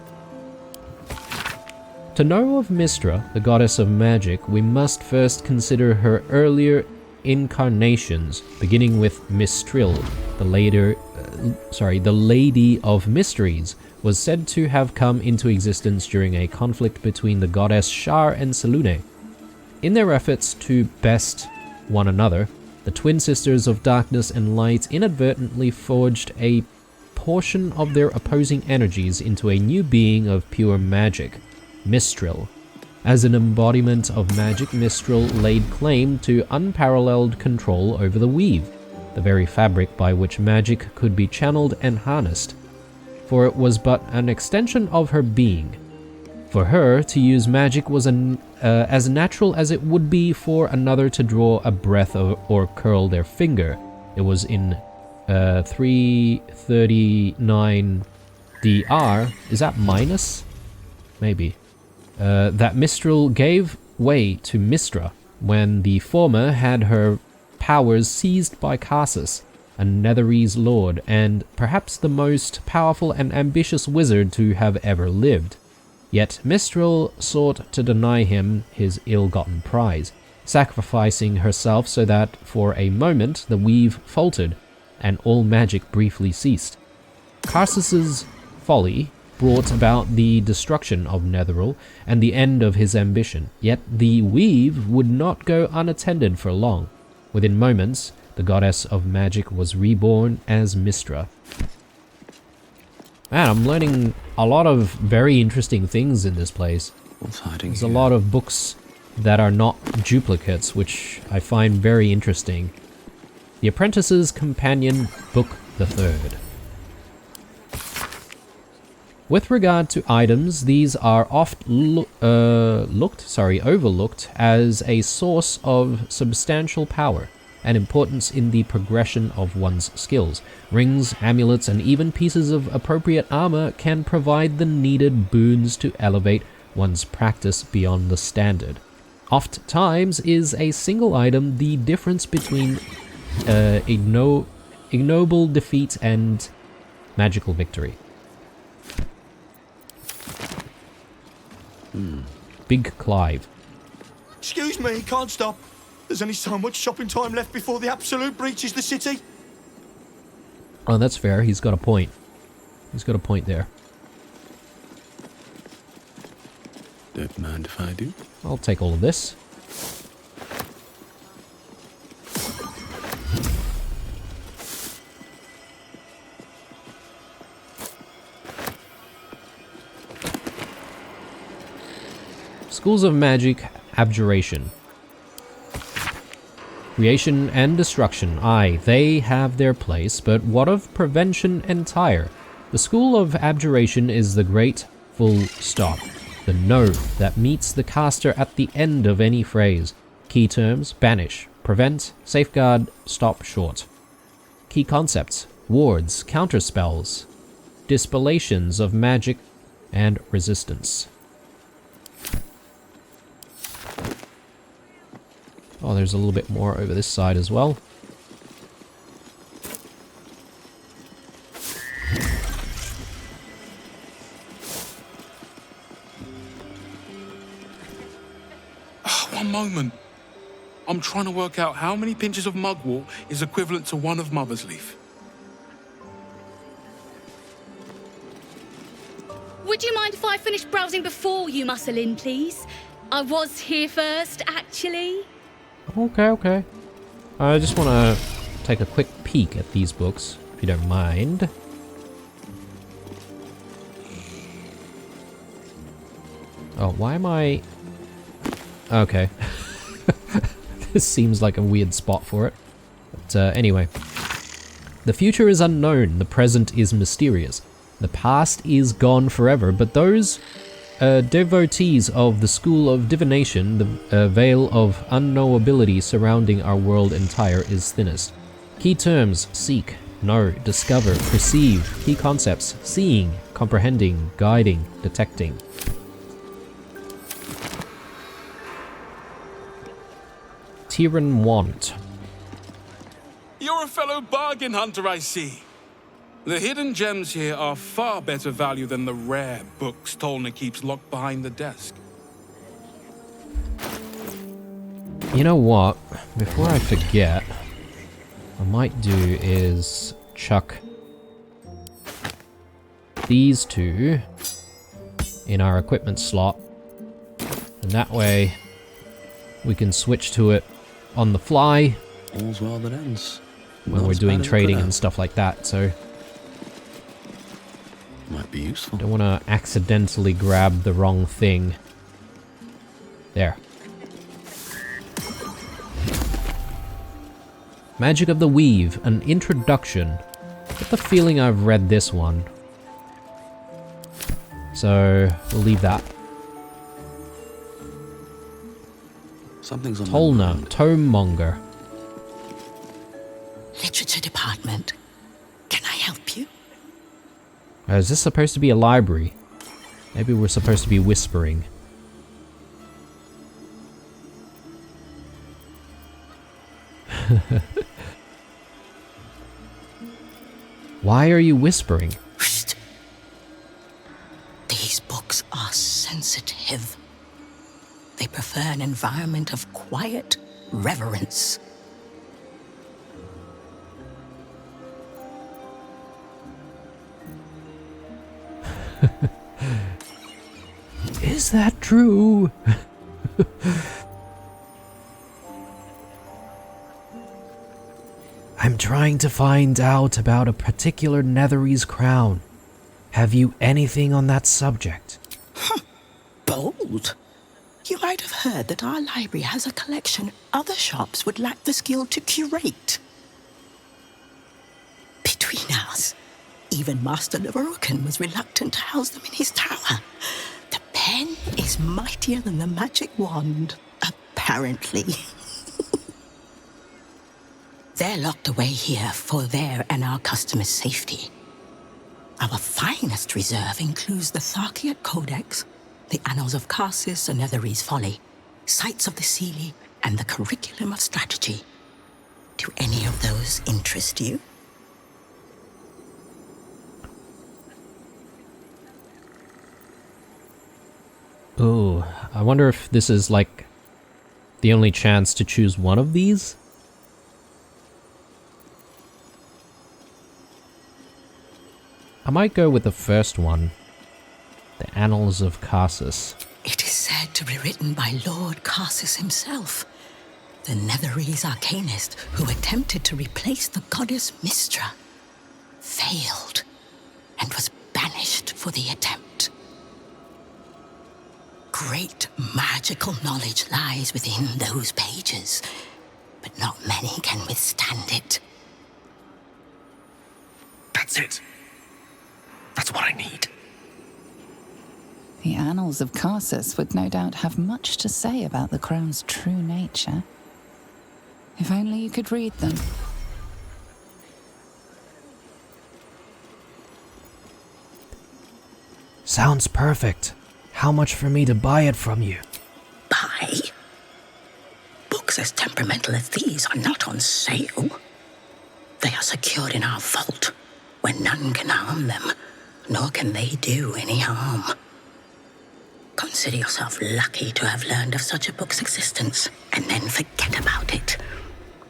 To know of Mystra, the goddess of magic, we must first consider her earlier incarnations, beginning with Mistril, the Lady of Mysteries, was said to have come into existence during a conflict between the goddess Shar and Selune. In their efforts to best one another, the twin sisters of darkness and light inadvertently forged a portion of their opposing energies into a new being of pure magic, Mistril. As an embodiment of magic, Mistril laid claim to unparalleled control over the Weave, the very fabric by which magic could be channeled and harnessed, for it was but an extension of her being. For her, to use magic was as natural as it would be for another to draw a breath or curl their finger. It was in 339 DR, is that minus? Maybe. That Mistril gave way to Mystra when the former had her powers seized by Karsus. a Netherese lord, and perhaps the most powerful and ambitious wizard to have ever lived. Yet Mistral sought to deny him his ill-gotten prize, sacrificing herself so that, for a moment, the weave faltered, and all magic briefly ceased. Karsus's folly brought about the destruction of Netheril and the end of his ambition, yet the weave would not go unattended for long. Within moments, the goddess of magic was reborn as Mistra. Man, I'm learning a lot of very interesting things in this place. What's hiding There's here? a lot of books that are not duplicates, which I find very interesting. The Apprentice's Companion, Book the Third. With regard to items, these are oft overlooked as a source of substantial power and importance in the progression of one's skills. Rings, amulets, and even pieces of appropriate armor can provide the needed boons to elevate one's practice beyond the standard. Oft times is a single item the difference between ignoble defeat and magical victory. Big Clive. Excuse me, can't stop. There's only so much shopping time left before the absolute breaches the city. Oh, that's fair. He's got a point. He's got a point there. Don't mind if I do. I'll take all of this. Schools of Magic, Abjuration. Creation and destruction, aye, they have their place, but what of prevention entire? The School of Abjuration is the great full stop. The no that meets the caster at the end of any phrase. Key terms: banish, prevent, safeguard, stop short. Key concepts: wards, counterspells, dispellations of magic, and resistance. Oh, there's a little bit more over this side as well. One moment. I'm trying to work out how many pinches of mugwort is equivalent to one of Mother's Leaf. Would you mind if I finish browsing before you muscle in, please? I was here first, actually. Okay. I just want to take a quick peek at these books, if you don't mind. Oh, why am I... Okay. This seems like a weird spot for it. But anyway. The future is unknown, the present is mysterious. The past is gone forever, but those devotees of the School of Divination, the veil of unknowability surrounding our world entire is thinnest. Key terms: seek, know, discover, perceive. Key concepts: seeing, comprehending, guiding, detecting. Tyran Want. You're a fellow bargain hunter, I see. The hidden gems here are far better value than the rare books Tolna keeps locked behind the desk. You know what? Before I forget, what I might do is chuck these two in our equipment slot, and that way we can switch to it on the fly. All's well that ends. When we're doing trading and stuff like that, so... Might be useful. Don't want to accidentally grab the wrong thing. There. Magic of the Weave, an introduction. Get the feeling I've read this one. So, we'll leave that. Something's on Tolna, Tomemonger. Literature department. Can I help you? Is this supposed to be a library? Maybe we're supposed to be whispering. Why are you whispering? These books are sensitive. They prefer an environment of quiet reverence. Is that true? I'm trying to find out about a particular Netherese crown. Have you anything on that subject? Bold. You might have heard that our library has a collection other shops would lack the skill to curate. Between us, even Master Leverokin was reluctant to house them in his tower. The pen is mightier than the magic wand, apparently. They're locked away here for their and our customers' safety. Our finest reserve includes the Tharkiat Codex, the Annals of Karsus and Netherese Folly, Sights of the Seelie, and the Curriculum of Strategy. Do any of those interest you? Oh, I wonder if this is like the only chance to choose one of these? I might go with the first one, the Annals of Karsus. It is said to be written by Lord Karsus himself, the Netherese arcanist who attempted to replace the goddess Mystra, failed, and was banished for the attempt. Great magical knowledge lies within those pages, but not many can withstand it. That's it. That's what I need. The Annals of Karsus would no doubt have much to say about the crown's true nature. If only you could read them. Sounds perfect. How much for me to buy it from you? Buy? Books as temperamental as these are not on sale. They are secured in our vault, where none can harm them, nor can they do any harm. Consider yourself lucky to have learned of such a book's existence, and then forget about it.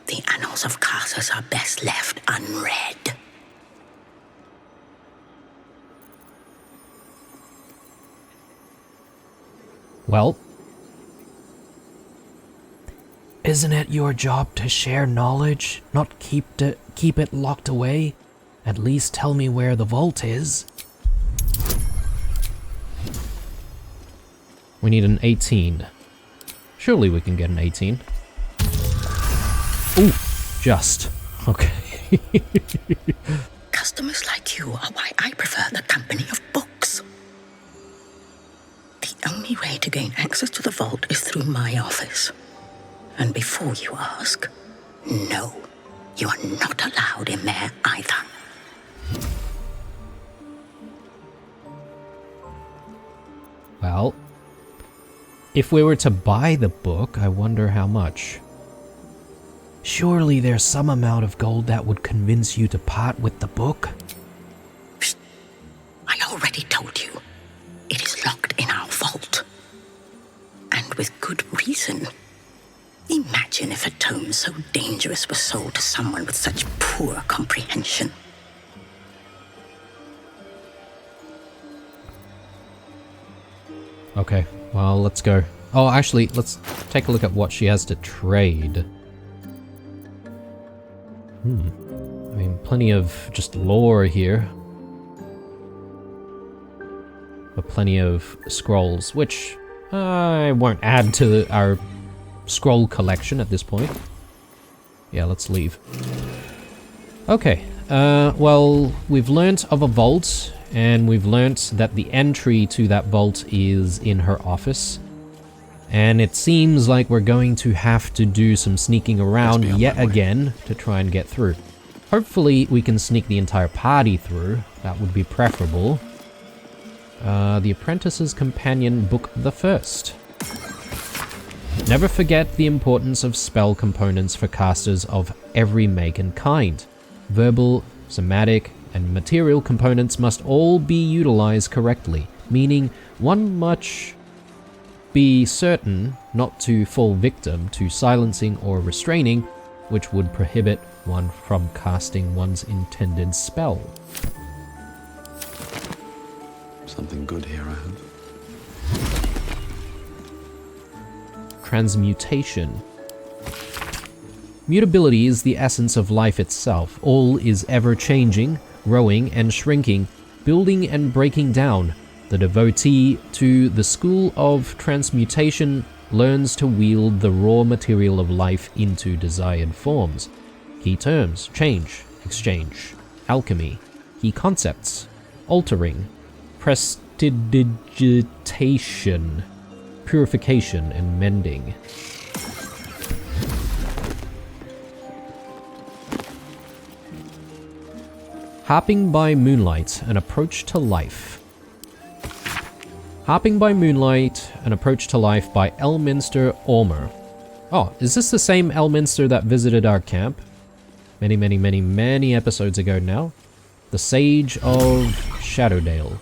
The Annals of Karsus are best left unread. Well, isn't it your job to share knowledge, not keep it locked away? At least tell me where the vault is. We need an 18. Surely we can get an 18. Ooh, just. Okay. Customers like you are why I prefer the company of books. The only way to gain access to the vault is through my office. And before you ask, no, you are not allowed in there either. Well, if we were to buy the book, I wonder how much. Surely there's some amount of gold that would convince you to part with the book. I already told you. It is locked in our vault. And with good reason. Imagine if a tome so dangerous was sold to someone with such poor comprehension. Okay, well, let's go. Oh, actually, let's take a look at what she has to trade. I mean, plenty of just lore here. But plenty of scrolls, which I won't add to our scroll collection at this point. Yeah, let's leave. Okay, well, we've learnt of a vault, and we've learnt that the entry to that vault is in her office. And it seems like we're going to have to do some sneaking around yet again to try and get through. Hopefully we can sneak the entire party through. That would be preferable. The Apprentice's Companion, Book the First. Never forget the importance of spell components for casters of every make and kind. Verbal, somatic, and material components must all be utilized correctly, meaning one must be certain not to fall victim to silencing or restraining, which would prohibit one from casting one's intended spell. Something good here, I hope. Transmutation. Mutability is the essence of life itself. All is ever-changing, growing and shrinking, building and breaking down. The devotee to the school of transmutation learns to wield the raw material of life into desired forms. Key terms: change, exchange, alchemy. Key concepts: altering, prestidigitation, purification, and mending. Harping by Moonlight, an approach to life. Harping by Moonlight, an approach to life by Elminster Ormer. Oh, is this the same Elminster that visited our camp? Many episodes ago now. The Sage of Shadowdale.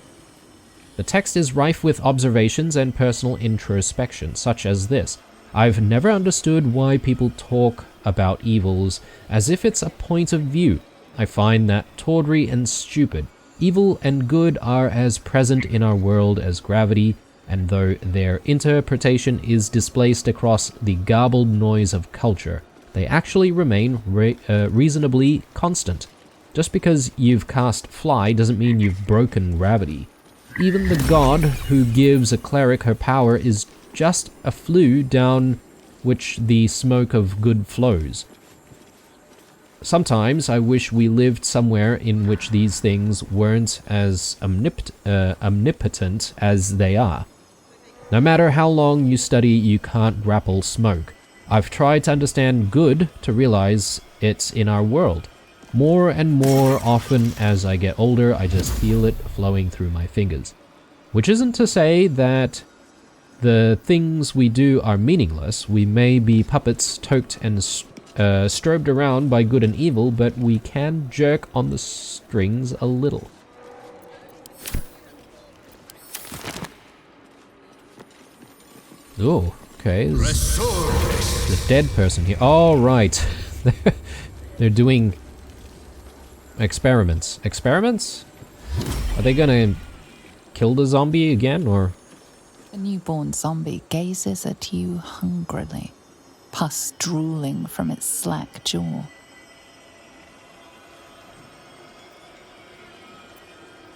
The text is rife with observations and personal introspection, such as this. I've never understood why people talk about evils as if it's a point of view. I find that tawdry and stupid. Evil and good are as present in our world as gravity, and though their interpretation is displaced across the garbled noise of culture, they actually remain reasonably constant. Just because you've cast fly doesn't mean you've broken gravity. Even the god who gives a cleric her power is just a flue down which the smoke of good flows. Sometimes I wish we lived somewhere in which these things weren't as omnipotent as they are. No matter how long you study, you can't grapple smoke. I've tried to understand good to realize it's in our world. More and more often as I get older, I just feel it flowing through my fingers. Which isn't to say that the things we do are meaningless. We may be puppets toked and strobed around by good and evil, but we can jerk on the strings a little. Oh, okay. There's a dead person here. Oh, right. They're doing experiments. Experiments? Are they gonna kill the zombie again, or? The newborn zombie gazes at you hungrily, pus drooling from its slack jaw.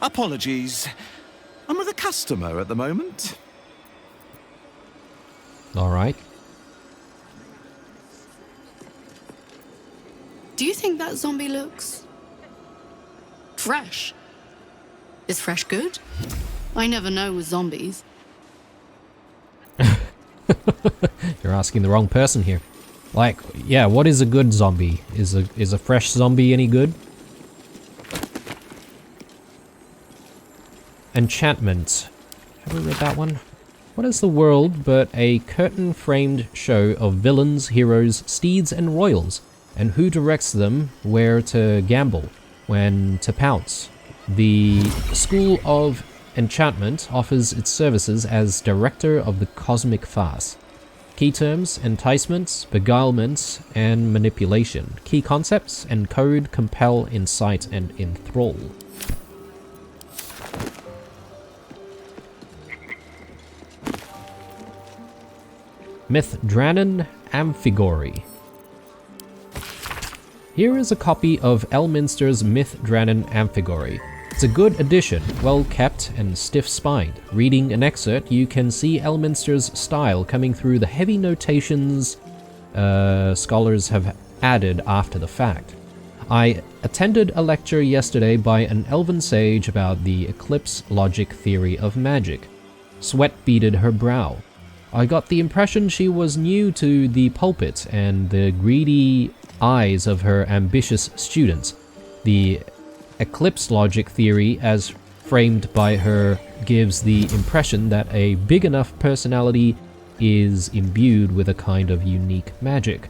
Apologies. I'm with a customer at the moment. Alright. Do you think that zombie looks fresh? Is fresh good? I never know with zombies. You're asking the wrong person here. Like, yeah, what is a good zombie? Is a fresh zombie any good? Enchantment. Have we read that one? What is the world but a curtain-framed show of villains, heroes, steeds, and royals? And who directs them where to gamble, when to pounce? The School of Enchantment offers its services as director of the cosmic farce. Key terms: enticements, beguilements, and manipulation. Key concepts: encode, compel, incite, and enthrall. Mithranen Amphigory. Here is a copy of Elminster's Mithranen Amphigory. It's a good edition, well kept and stiff-spined. Reading an excerpt, you can see Elminster's style coming through the heavy notations scholars have added after the fact. I attended a lecture yesterday by an elven sage about the eclipse logic theory of magic. Sweat beaded her brow. I got the impression she was new to the pulpit and the greedy eyes of her ambitious students. The eclipse logic theory, as framed by her, gives the impression that a big enough personality is imbued with a kind of unique magic.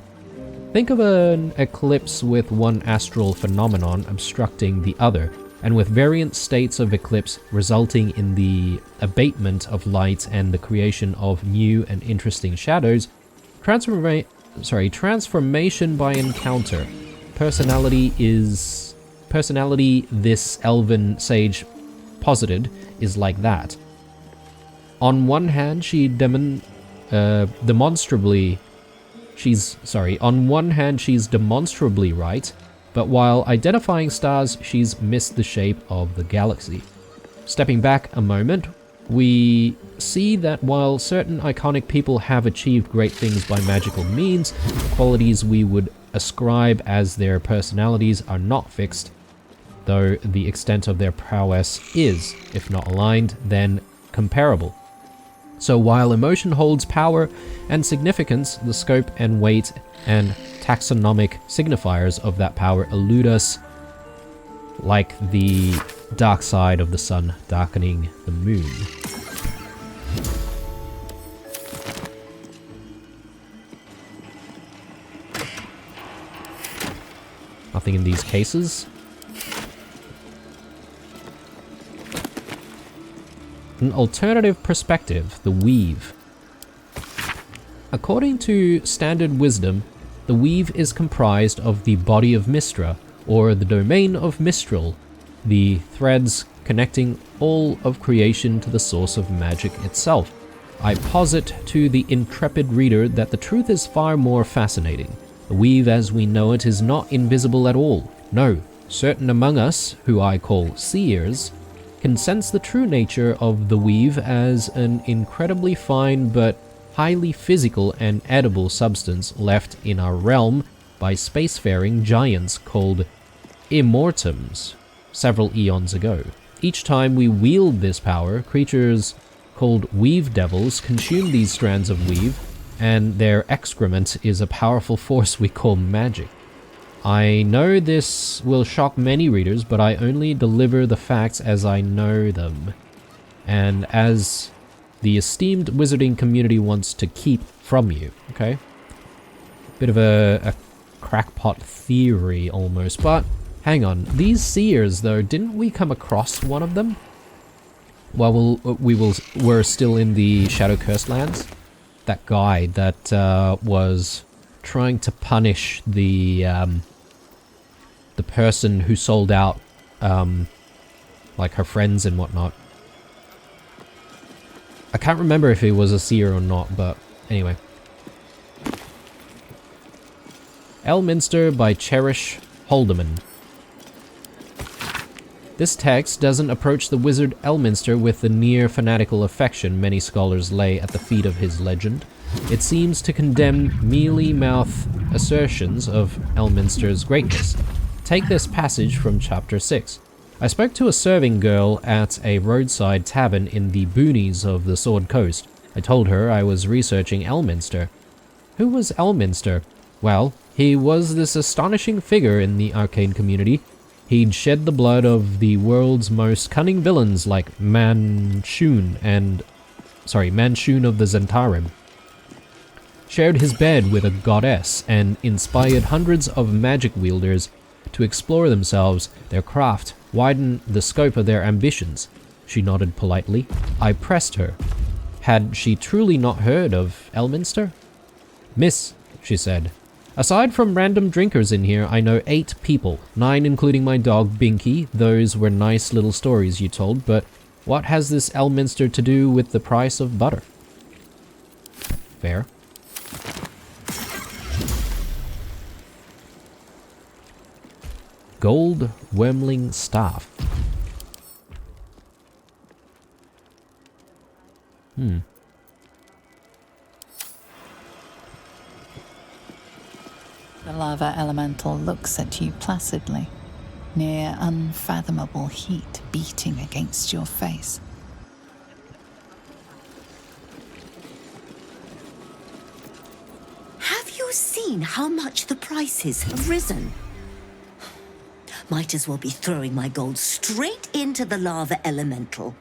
Think of an eclipse with one astral phenomenon obstructing the other. and with variant states of eclipse resulting in the abatement of light and the creation of new and interesting shadows, transformation by encounter. Personality, this elven sage posited, is like that. On one hand, she's demonstrably right, but while identifying stars, she's missed the shape of the galaxy. Stepping back a moment, we see that while certain iconic people have achieved great things by magical means, the qualities we would ascribe as their personalities are not fixed, though the extent of their prowess is, if not aligned, then comparable. So while emotion holds power and significance, the scope and weight and taxonomic signifiers of that power elude us, like the dark side of the sun darkening the moon. Nothing in these cases. An alternative perspective, the weave. According to standard wisdom, the weave is comprised of the body of Mystra, or the domain of Mistral, the threads connecting all of creation to the source of magic itself. I posit to the intrepid reader that the truth is far more fascinating. The weave as we know it is not invisible at all. No, certain among us, who I call seers, can sense the true nature of the weave as an incredibly fine but highly physical and edible substance left in our realm by spacefaring giants called immortums several eons ago. Each time we wield this power, creatures called weave devils consume these strands of weave, and their excrement is a powerful force we call magic. I know this will shock many readers, but I only deliver the facts as I know them, and as the esteemed wizarding community wants to keep from you, okay? Bit of a crackpot theory almost, but hang on. These seers, though, didn't we come across one of them while we're still in the Shadow Cursed lands? That guy that was trying to punish the person who sold out like her friends and whatnot. I can't remember if he was a seer or not, but anyway. Elminster by Cherish Holdeman. This text doesn't approach the wizard Elminster with the near fanatical affection many scholars lay at the feet of his legend. It seems to condemn mealy-mouthed assertions of Elminster's greatness. Take this passage from chapter 6. I spoke to a serving girl at a roadside tavern in the boonies of the Sword Coast. I told her I was researching Elminster. Who was Elminster? Well, he was this astonishing figure in the arcane community. He'd shed the blood of the world's most cunning villains like Manshun of the Zentarim. Shared his bed with a goddess and inspired hundreds of magic wielders to explore themselves, their craft, widen the scope of their ambitions. She nodded politely. I pressed her. Had she truly not heard of Elminster? Miss, she said, aside from random drinkers in here, I know 8 people, 9 including my dog Binky. Those were nice little stories you told, but what has this Elminster to do with the price of butter? Fair. Gold Wormling Staff. The lava elemental looks at you placidly, near unfathomable heat beating against your face. Have you seen how much the prices have risen? Might as well be throwing my gold straight into the lava elemental.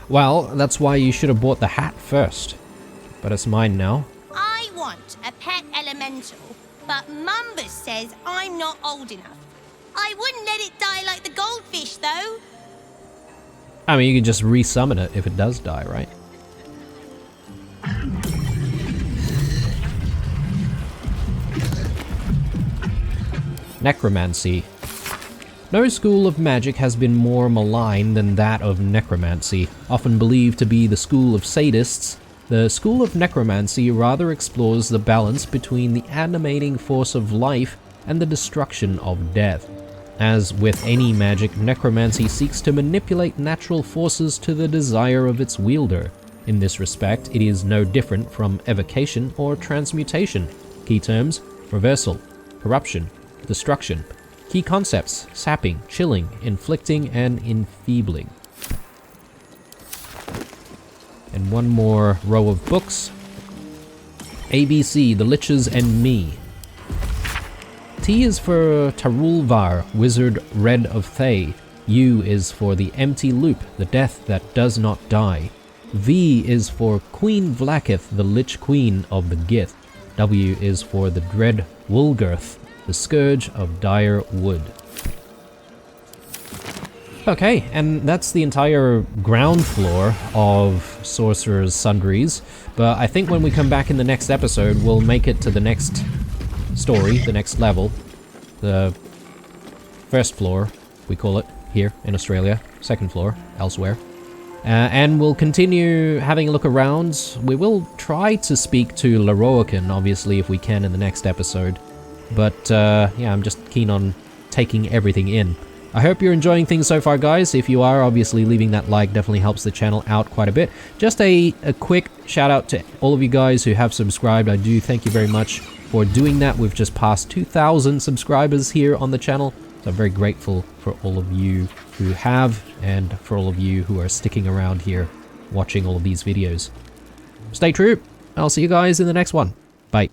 Well, that's why you should have bought the hat first. But it's mine now. I want a pet elemental, but Mumbus says I'm not old enough. I wouldn't let it die like the goldfish, though. I mean, you can just resummon it if it does die, right? Necromancy. No school of magic has been more malign than that of necromancy. Often believed to be the school of sadists, the school of necromancy rather explores the balance between the animating force of life and the destruction of death. As with any magic, necromancy seeks to manipulate natural forces to the desire of its wielder. In this respect, it is no different from evocation or transmutation. Key terms: reversal, corruption, destruction. Key concepts: sapping, chilling, inflicting, and enfeebling. And one more row of books. ABC, The Liches and Me. T is for Tarulvar, Wizard Red of Thay. U is for the Empty Loop, the Death that does not die. V is for Queen Vlaakith, the Lich Queen of the Gith. W is for the Dread Wulgurth, the Scourge of Dire Wood. Okay, and that's the entire ground floor of Sorcerer's Sundries, but I think when we come back in the next episode, we'll make it to the next story, the next level, the first floor, we call it here in Australia, second floor elsewhere. And we'll continue having a look around. We will try to speak to Lorroakan, obviously, if we can in the next episode. But yeah, I'm just keen on taking everything in. I hope you're enjoying things so far, guys. If you are, obviously leaving that like definitely helps the channel out quite a bit. Just a quick shout out to all of you guys who have subscribed. I do thank you very much for doing that. We've just passed 2,000 subscribers here on the channel. So I'm very grateful for all of you who have, and for all of you who are sticking around here watching all of these videos. Stay true. I'll see you guys in the next one. Bye.